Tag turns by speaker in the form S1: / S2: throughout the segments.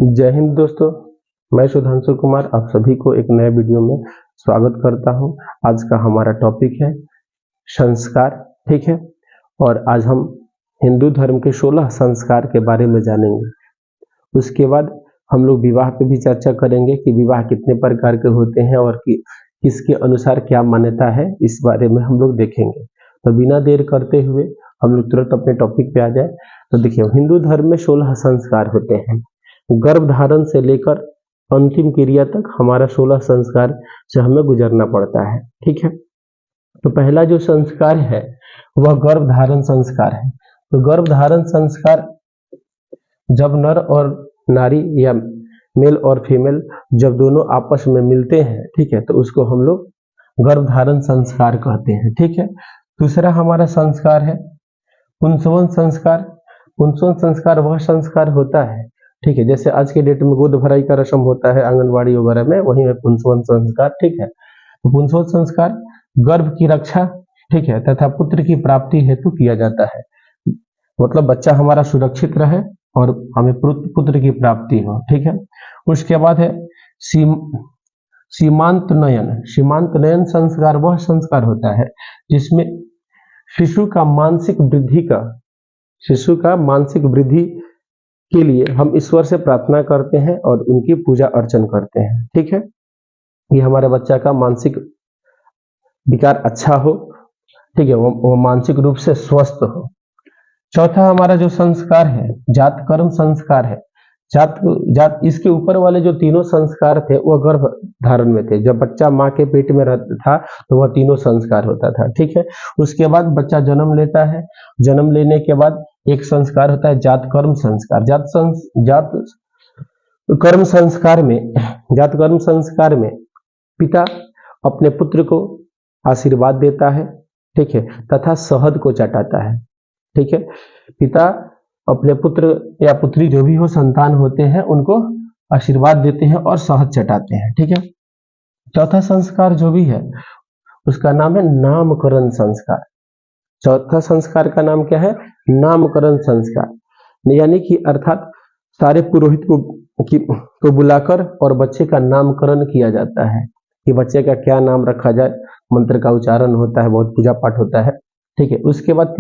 S1: जय हिंद दोस्तों। मैं सुधांशु कुमार आप सभी को एक नए वीडियो में स्वागत करता हूं। आज का हमारा टॉपिक है संस्कार, ठीक है। और आज हम हिंदू धर्म के 16 संस्कार के बारे में जानेंगे। उसके बाद हम लोग विवाह पे भी चर्चा करेंगे कि विवाह कितने प्रकार के होते हैं और किसके अनुसार क्या मान्यता है, इस बारे में हम लोग देखेंगे। तो बिना देर करते हुए हम लोग तुरंत अपने टॉपिक पे आ जाए। तो देखिए, हिंदू धर्म में 16 संस्कार होते हैं। गर्भ धारण से लेकर अंतिम क्रिया तक हमारा 16 संस्कार से हमें गुजरना पड़ता है, ठीक है। तो पहला जो संस्कार है वह गर्भ धारण संस्कार है। तो गर्भ धारण संस्कार जब नर और नारी या मेल और फीमेल जब दोनों आपस में मिलते हैं, ठीक है, तो उसको हम लोग गर्भ धारण संस्कार कहते हैं, ठीक है। दूसरा हमारा संस्कार है पुंसवन संस्कार। पुंसवन संस्कार वह संस्कार होता है, ठीक है, जैसे आज के डेट में गोद भराई का रस्म होता है आंगनबाड़ी वगैरह में, वही है पुंसवन संस्कार, ठीक है। तो पुंसवन संस्कार गर्भ की रक्षा, ठीक है, तथा पुत्र की प्राप्ति हेतु किया जाता है। मतलब बच्चा हमारा सुरक्षित रहे और हमें पुत्र की प्राप्ति हो, ठीक है। उसके बाद है सीमांत नयन। सीमांत नयन संस्कार वह संस्कार होता है जिसमें शिशु का मानसिक वृद्धि के लिए हम ईश्वर से प्रार्थना करते हैं और उनकी पूजा अर्चन करते हैं, ठीक है। ये हमारे बच्चा का मानसिक विकार अच्छा हो, ठीक है, वो मानसिक रूप से स्वस्थ हो। चौथा हमारा जो संस्कार है जात कर्म संस्कार है। जात इसके ऊपर वाले जो तीनों संस्कार थे वह गर्भ धारण में थे। जब बच्चा माँ के पेट में रहता था तो वह तीनों संस्कार होता था, ठीक है। उसके बाद बच्चा जन्म लेता है। जन्म लेने के बाद एक संस्कार होता है जात कर्म संस्कार। जात कर्म संस्कार में पिता अपने पुत्र को आशीर्वाद देता है, ठीक है, तथा शहद को चटाता है, ठीक है। पिता अपने पुत्र या पुत्री जो भी हो संतान होते हैं उनको आशीर्वाद देते हैं और शहद चटाते हैं, ठीक है। चौथा संस्कार जो भी है उसका नाम है नामकरण संस्कार। चौथा संस्कार का नाम क्या है? नामकरण संस्कार। यानी कि अर्थात सारे पुरोहित को बुलाकर और बच्चे का नामकरण किया जाता है कि बच्चे का क्या नाम रखा जाए। मंत्र का उच्चारण होता है, बहुत पूजा पाठ होता है, ठीक है। उसके बाद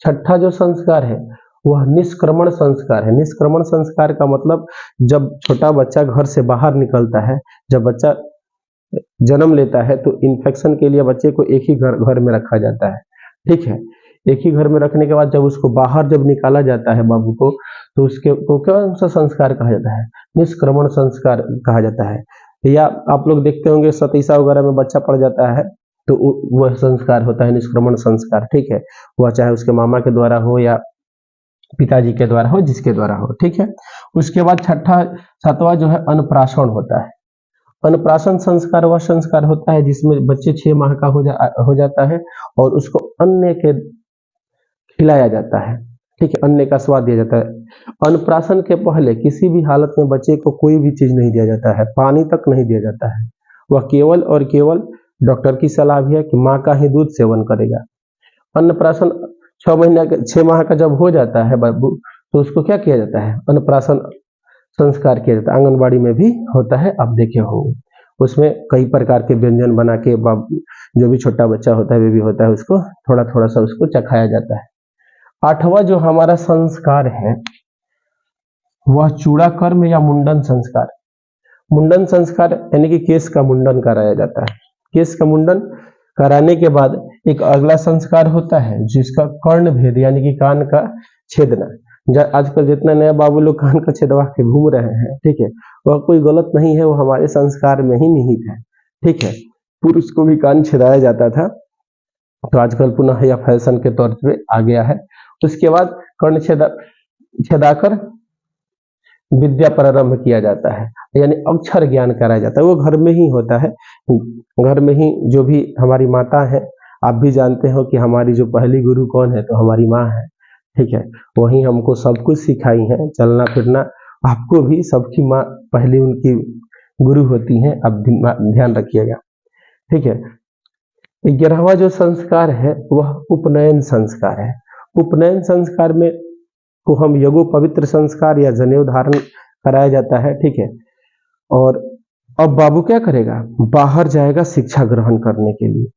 S1: छठा जो संस्कार है वह निष्क्रमण संस्कार है। निष्क्रमण संस्कार का मतलब जब छोटा बच्चा घर से बाहर निकलता है, जब बच्चा जन्म लेता है तो इन्फेक्शन के लिए बच्चे को एक ही घर में रखा जाता है, ठीक है। एक ही घर में रखने के बाद जब उसको बाहर जब निकाला जाता है बाबू को, तो उसके को कौन सा संस्कार कहा जाता है? निष्क्रमण संस्कार कहा जाता है। या आप लोग देखते होंगे सतीसा वगैरह में बच्चा पड़ जाता है तो वह संस्कार होता है निष्क्रमण संस्कार, ठीक है। वह चाहे उसके मामा के द्वारा हो या पिताजी के द्वारा हो, जिसके द्वारा हो, ठीक है। उसके बाद सातवां जो है अन्नप्राशन होता है। अन्नप्राशन संस्कार वह संस्कार होता है जिसमें बच्चे 6 माह का हो जाता है और उसको अन्न के खिलाया जाता है, ठीक है, अन्न का स्वाद दिया जाता है। अन्नप्राशन के पहले किसी भी हालत में बच्चे को कोई भी चीज नहीं दिया जाता है, पानी तक नहीं दिया जाता है। वह केवल और केवल डॉक्टर की सलाह भी है कि माँ का ही दूध सेवन करेगा। अन्नप्राशन 6 माह का जब हो जाता है बाबू, तो उसको क्या किया जाता है? अन्नप्राशन संस्कार किया जाता है। आंगनबाड़ी में भी होता है, आप देखे होंगे। उसमें कई प्रकार के व्यंजन बना के जो भी छोटा बच्चा होता है, बेबी होता है, उसको थोड़ा थोड़ा सा उसको चखाया जाता है। आठवां जो हमारा संस्कार है वह चूड़ा कर्म या मुंडन संस्कार। मुंडन संस्कार यानी कि केस का मुंडन कराया जाता है। केस का मुंडन कराने के बाद एक अगला संस्कार होता है जिसका कर्ण भेद यानी कि कान का छेदना। आजकल जितना नया बाबू लोग कान का छेदवा के घूम रहे हैं, ठीक है, वह कोई गलत नहीं है, वो हमारे संस्कार में ही निहित है, ठीक है। पुरुष को भी कान छेदाया जाता था, तो आजकल पुनः यह फैशन के तौर पे आ गया है। उसके बाद कर्ण छेदाकर विद्या प्रारंभ किया जाता है, यानी अक्षर ज्ञान कराया जाता है। वो घर में ही होता है, घर में ही। जो भी हमारी माता है, आप भी जानते हो कि हमारी जो पहली गुरु कौन है? तो हमारी माँ है, ठीक है। वही हमको सब कुछ सिखाई है, चलना फिरना। आपको भी सबकी माँ पहली उनकी गुरु होती है, आप ध्यान रखिएगा, ठीक है। 11वां जो संस्कार है वह उपनयन संस्कार है। उपनयन संस्कार में को हम यज्ञोपवित्र संस्कार या जनेऊ धारण कराया जाता है, ठीक है। और अब बाबू क्या करेगा, बाहर जाएगा शिक्षा ग्रहण करने के लिए,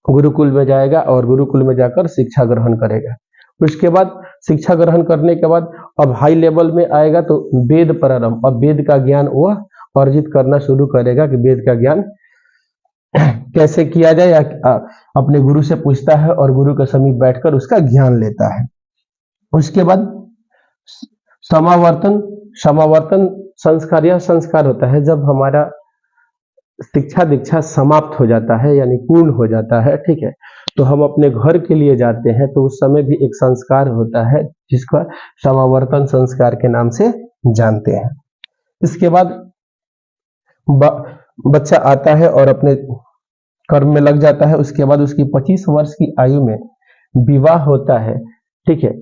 S1: गुरुकुल में जाएगा और गुरुकुल में जाकर शिक्षा ग्रहण करेगा। उसके बाद शिक्षा ग्रहण करने के बाद अब हाई लेवल में आएगा तो वेद प्रारंभ, अब वेद का ज्ञान वह अर्जित करना शुरू करेगा कि वेद का ज्ञान कैसे किया जाए, या अपने गुरु से पूछता है और गुरु के समीप बैठकर उसका ज्ञान लेता है। उसके बाद समावर्तन, समावर्तन संस्कार, यह संस्कार होता है जब हमारा शिक्षा दीक्षा समाप्त हो जाता है यानी पूर्ण हो जाता है, ठीक है, तो हम अपने घर के लिए जाते हैं, तो उस समय भी एक संस्कार होता है जिसका समावर्तन संस्कार के नाम से जानते हैं। इसके बाद बच्चा आता है और अपने कर्म में लग जाता है। उसके बाद उसकी 25 वर्ष की आयु में विवाह होता है, ठीक है,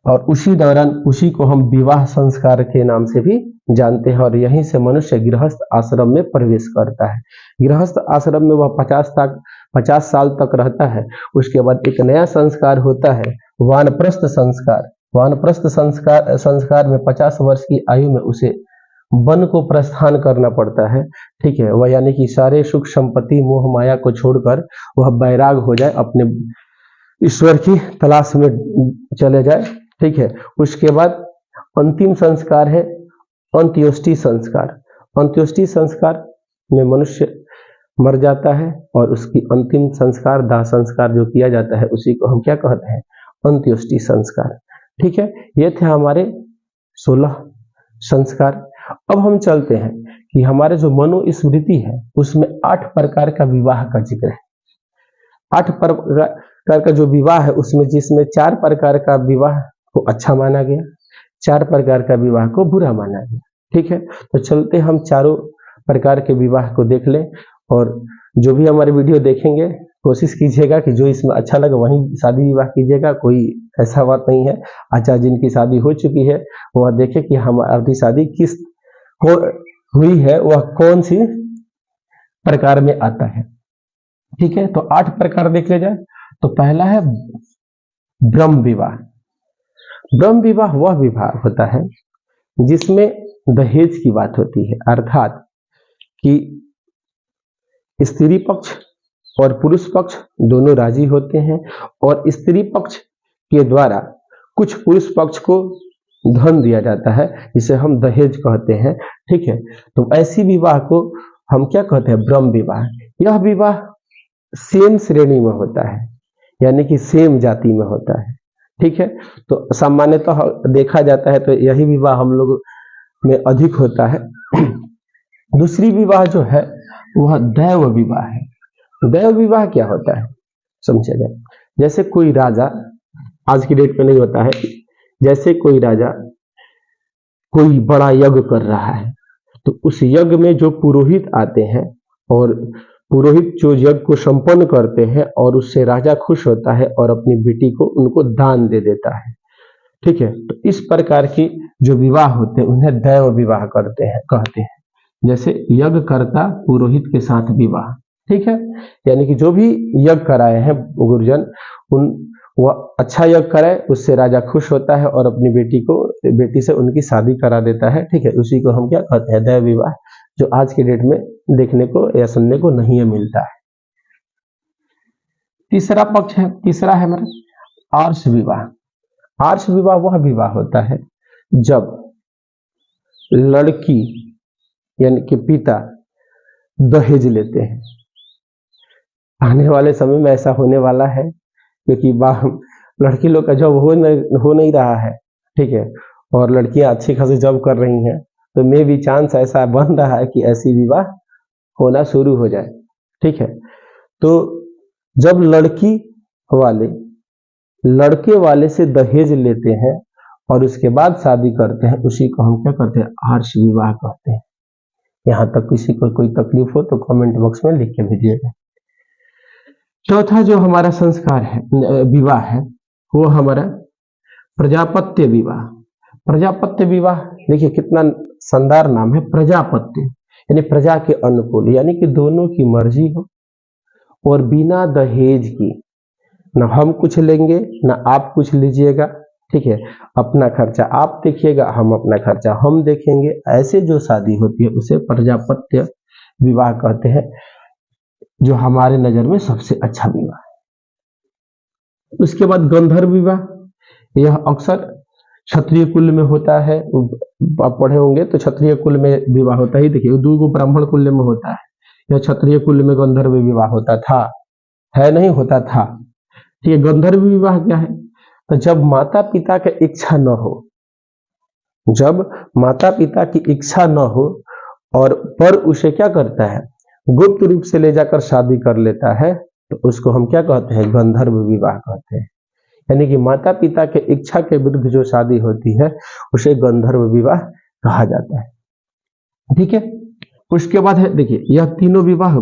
S1: और उसी दौरान उसी को हम विवाह संस्कार के नाम से भी जानते हैं। और यहीं से मनुष्य गृहस्थ आश्रम में प्रवेश करता है। गृहस्थ आश्रम में वह 50 साल तक रहता है। उसके बाद एक नया संस्कार होता है, वानप्रस्थ संस्कार। वानप्रस्थ संस्कार में 50 वर्ष की आयु में उसे वन को प्रस्थान करना पड़ता है, ठीक है, वह यानी कि सारे सुख संपत्ति मोह माया को छोड़कर वह बैराग हो जाए, अपने ईश्वर की तलाश में चले जाए, ठीक है। उसके बाद अंतिम संस्कार है अंत्योष्टि संस्कार। अंत्योष्टि संस्कार में मनुष्य मर जाता है और उसकी अंतिम संस्कार दाह संस्कार जो किया जाता है उसी को हम क्या कहते हैं, अंत्योष्टि संस्कार, ठीक है। ये थे हमारे 16 संस्कार। अब हम चलते हैं कि हमारे जो मनुस्मृति है उसमें 8 प्रकार का विवाह का जिक्र है। 8 प्रकार का जो विवाह है उसमें जिसमें 4 प्रकार का विवाह को अच्छा माना गया, 4 प्रकार का विवाह को बुरा माना गया, ठीक है। तो चलते हम चारों प्रकार के विवाह को देख लें। और जो भी हमारे वीडियो देखेंगे कोशिश कीजिएगा कि जो इसमें अच्छा लगे वहीं शादी विवाह कीजिएगा, कोई ऐसा बात नहीं है। अच्छा, जिनकी शादी हो चुकी है वह देखे कि हमारी शादी किस हुई है, वह कौन सी प्रकार में आता है, ठीक है। तो 8 प्रकार देख ले जाए। तो पहला है ब्रह्म विवाह। ब्रह्म विवाह वह विवाह होता है जिसमें दहेज की बात होती है, अर्थात कि स्त्री पक्ष और पुरुष पक्ष दोनों राजी होते हैं और स्त्री पक्ष के द्वारा कुछ पुरुष पक्ष को धन दिया जाता है, जिसे हम दहेज कहते हैं, ठीक है। तो ऐसी विवाह को हम क्या कहते हैं, ब्रह्म विवाह। यह विवाह सेम श्रेणी में होता है, यानी कि सेम जाति में होता है, ठीक है। तो सामान्यतः देखा जाता है तो यही विवाह हम लोग में अधिक होता है। दूसरी विवाह जो है वह दैव विवाह है। दैव विवाह क्या होता है समझे जाए। जैसे कोई राजा, आज की डेट में नहीं होता है, जैसे कोई राजा कोई बड़ा यज्ञ कर रहा है तो उस यज्ञ में जो पुरोहित आते हैं और पुरोहित जो यज्ञ को संपन्न करते हैं और उससे राजा खुश होता है और अपनी बेटी को उनको दान दे देता है, ठीक है। तो इस प्रकार की जो विवाह होते हैं उन्हें दैव विवाह कहते हैं। जैसे यज्ञ करता पुरोहित के साथ विवाह, ठीक है, यानी कि जो भी यज्ञ कराए हैं गुरुजन वह अच्छा यज्ञ कराए, उससे राजा खुश होता है और अपनी बेटी से उनकी शादी करा देता है, ठीक है। उसी को हम क्या कहते हैं, दैव विवाह, जो आज के डेट में देखने को या सुनने को नहीं मिलता है। तीसरा पक्ष है, तीसरा है हमारा आर्ष विवाह। आर्ष विवाह वह विवाह होता है जब लड़की यानी कि पिता दहेज लेते हैं। आने वाले समय में ऐसा होने वाला है क्योंकि लड़की लोग का जॉब हो नहीं रहा है, ठीक है, और लड़कियां अच्छी खासी जॉब कर रही हैं, तो मे भी चांस ऐसा बन रहा है कि ऐसी विवाह होना शुरू हो जाए, ठीक है। तो जब लड़के वाले से दहेज लेते हैं और उसके बाद शादी करते हैं, उसी को हम क्या करते हैं, आर्ष विवाह कहते हैं। यहाँ तक किसी को कोई तकलीफ हो तो कमेंट बॉक्स में लिख के भेजिएगा। चौथा जो हमारा संस्कार है, विवाह है, वो हमारा प्रजापत्य विवाह। प्रजापत्य विवाह देखिए कितना शानदार नाम है, प्रजापत्य यानी प्रजा के अनुकूल, यानी कि दोनों की मर्जी हो और बिना दहेज की, ना हम कुछ लेंगे ना आप कुछ लीजिएगा, ठीक है, अपना खर्चा आप देखिएगा, हम अपना खर्चा हम देखेंगे, ऐसे जो शादी होती है उसे प्रजापत्य विवाह कहते हैं, जो हमारे नजर में सबसे अच्छा विवाह है। उसके बाद गंधर्व विवाह, यह अक्सर क्षत्रिय कुल में होता है, आप पढ़े होंगे तो क्षत्रिय कुल में विवाह होता ही, देखिए दो ब्राह्मण कुल में होता है, यह क्षत्रिय कुल में गंधर्व विवाह होता था, है नहीं होता था, ठीक है। गंधर्व विवाह क्या है, तो जब माता पिता की इच्छा न हो, जब माता पिता की इच्छा न हो और पर उसे क्या करता है, गुप्त रूप से ले जाकर शादी कर लेता है, तो उसको हम क्या कहते हैं, गंधर्व विवाह कहते हैं। यानी कि माता पिता के इच्छा के विरुद्ध जो शादी होती है उसे गंधर्व विवाह कहा जाता है, ठीक है। उसके बाद है, देखिए यह तीनों विवाह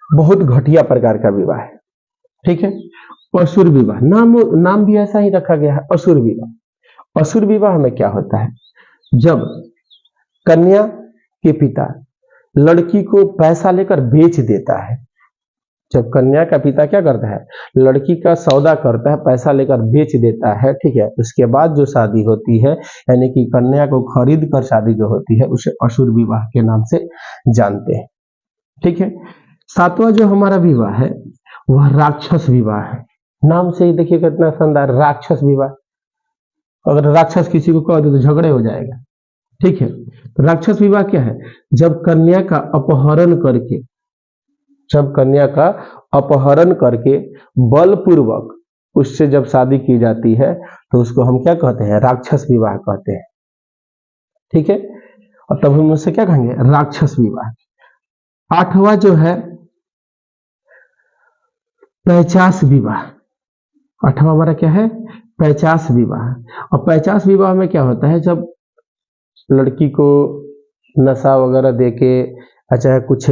S1: बहुत घटिया प्रकार का विवाह है, ठीक है। असुर विवाह, नाम भी ऐसा ही रखा गया है, असुर विवाह। असुर विवाह में क्या होता है, जब कन्या के पिता लड़की को पैसा लेकर बेच देता है, जब कन्या का पिता क्या करता है, लड़की का सौदा करता है, पैसा लेकर बेच देता है, ठीक है। उसके बाद जो शादी होती है, यानी कि कन्या को खरीद कर शादी जो होती है, उसे असुर विवाह के नाम से जानते हैं, ठीक है। सातवां जो हमारा विवाह है वह राक्षस विवाह है। नाम से ही देखिए कितना शानदार, राक्षस विवाह। अगर राक्षस किसी को कह दे तो झगड़े हो जाएगा, ठीक है। तो राक्षस विवाह क्या है, जब कन्या का अपहरण करके, जब कन्या का अपहरण करके बलपूर्वक उससे जब शादी की जाती है तो उसको हम क्या कहते हैं, राक्षस विवाह कहते हैं, ठीक है। और तब हम उससे क्या कहेंगे, राक्षस विवाह। आठवां जो है पैचास विवाह। आठवां हमारा क्या है, पैचास विवाह। और पैचास विवाह में क्या होता है, जब लड़की को नशा वगैरह देके, चाहे कुछ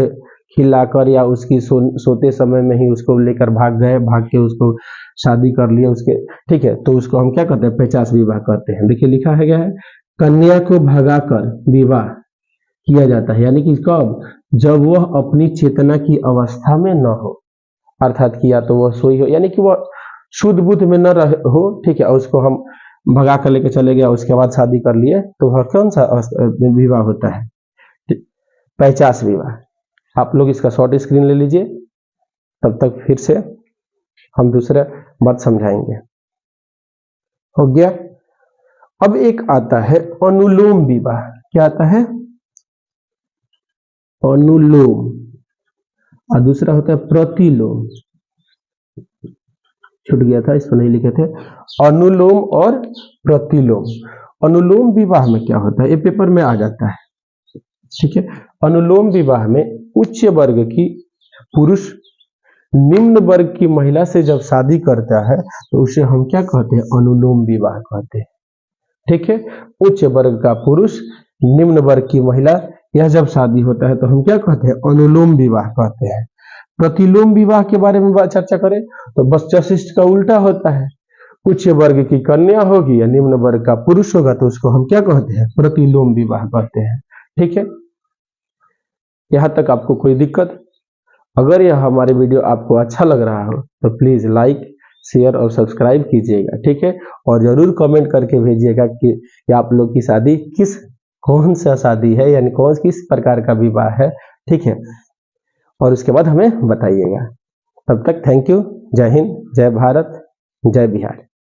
S1: खिलाकर या उसकी सोते समय में ही उसको लेकर भाग गए, भाग के उसको शादी कर लिया उसके, ठीक है, तो उसको हम क्या कहते हैं, पैचास विवाह कहते हैं। देखिए लिखा है क्या है, कन्या को भगाकर विवाह किया जाता है, यानी कि कब, जब वह अपनी चेतना की अवस्था में न हो, अर्थात कि या तो वह सोई हो, यानी कि वह शुद्ध बुद्ध में न रहे हो, ठीक है, और उसको हम भगा कर लेके चले गया, उसके बाद शादी कर लिए, तो वह कौन सा विवाह होता है, पैचास विवाह। आप लोग इसका शॉर्ट स्क्रीन ले लीजिए, तब तक फिर से हम दूसरा बात समझाएंगे। हो गया। अब एक आता है अनुलोम विवाह। क्या आता है, अनुलोम, और दूसरा होता है प्रतिलोम। छूट गया था, इसको नहीं लिखे थे, अनुलोम और प्रतिलोम। अनुलोम विवाह में क्या होता है, ये पेपर में आ जाता है, ठीक है। अनुलोम विवाह में उच्च वर्ग की पुरुष निम्न वर्ग की महिला से जब शादी करता है तो उसे हम क्या कहते हैं, अनुलोम विवाह कहते हैं, ठीक है। उच्च वर्ग का पुरुष निम्न वर्ग की महिला, यह जब शादी होता है तो हम क्या कहते हैं, अनुलोम विवाह कहते हैं। प्रतिलोम विवाह के बारे में चर्चा करें तो बस जस्ट का उल्टा होता है, उच्च वर्ग की कन्या होगी या निम्न वर्ग का पुरुष होगा तो उसको हम क्या कहते हैं, प्रतिलोम विवाह कहते हैं, ठीक है। यहां तक आपको कोई दिक्कत? अगर यह हमारे वीडियो आपको अच्छा लग रहा हो तो प्लीज लाइक, शेयर और सब्सक्राइब कीजिएगा, ठीक है। और जरूर कमेंट करके भेजिएगा कि आप लोग की शादी कौन सा शादी है, यानी किस प्रकार का विवाह है, ठीक है। और उसके बाद हमें बताइएगा। तब तक थैंक यू। जय हिंद, जय भारत, जय बिहार।